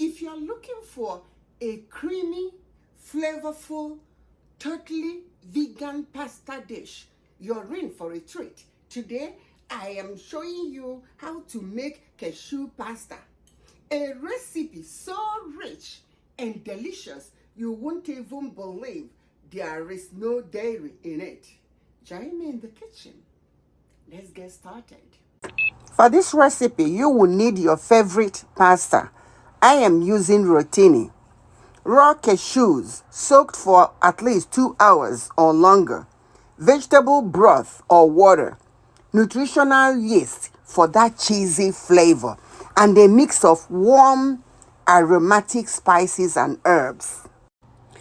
If you're looking for a creamy, flavorful, totally vegan pasta dish, you're in for a treat. Today, I am showing you how to make cashew pasta. A recipe so rich and delicious, you won't even believe there is no dairy in it. Join me in the kitchen. Let's get started. For this recipe, you will need your favorite pasta. I am using rotini. Raw cashews soaked for at least 2 hours or longer. Vegetable broth or water. Nutritional yeast for that cheesy flavor. And a mix of warm, aromatic spices and herbs.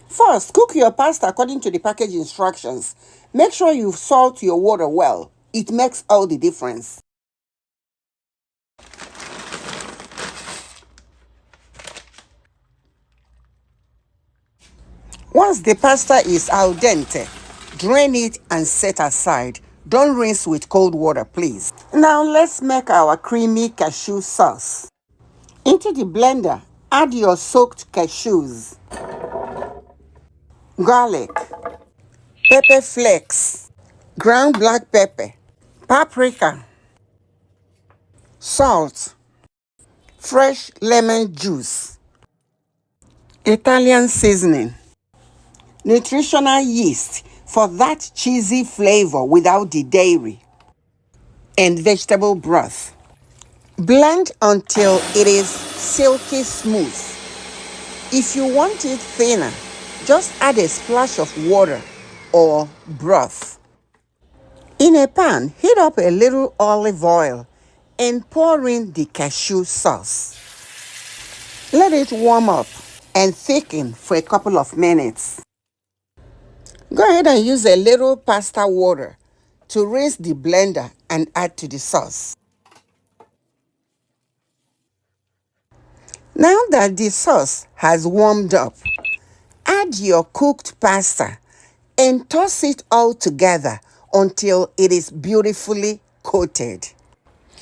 First, cook your pasta according to the package instructions. Make sure you salt your water well. It makes all the difference. Once the pasta is al dente, drain it and set aside. Don't rinse with cold water, please. Now let's make our creamy cashew sauce. Into the blender, add your soaked cashews, garlic, pepper flakes, ground black pepper, paprika, salt, fresh lemon juice, Italian seasoning, nutritional yeast for that cheesy flavor without the dairy, and vegetable broth. Blend until it is silky smooth. If you want it thinner, just add a splash of water or broth. In a pan, heat up a little olive oil and pour in the cashew sauce. Let it warm up and thicken for a couple of minutes. Go ahead and use a little pasta water to rinse the blender and add to the sauce. Now that the sauce has warmed up, add your cooked pasta and toss it all together until it is beautifully coated.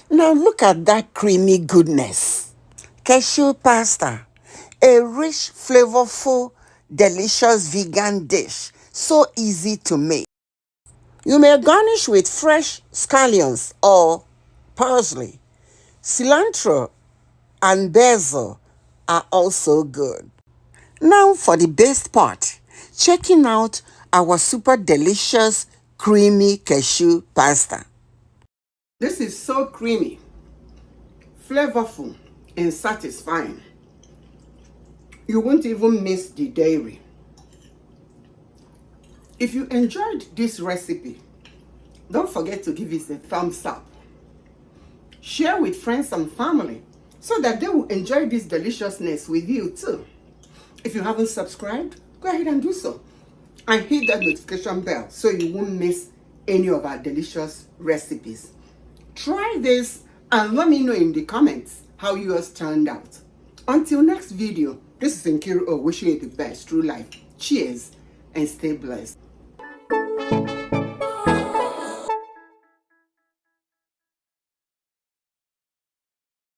Now look at that creamy goodness. Cashew pasta, a rich, flavorful, delicious vegan dish, so easy to make. You may garnish with fresh scallions or parsley. Cilantro and basil are also good. Now for the best part, checking out our super delicious creamy cashew pasta. This is so creamy, flavorful, and satisfying. You won't even miss the dairy. If you enjoyed this recipe, don't forget to give it a thumbs up. Share with friends and family so that they will enjoy this deliciousness with you too. If you haven't subscribed, go ahead and do so. And hit that notification bell so you won't miss any of our delicious recipes. Try this and let me know in the comments how yours turned out. Until next video, this is Nkiru wishing you the best through life. Cheers and stay blessed.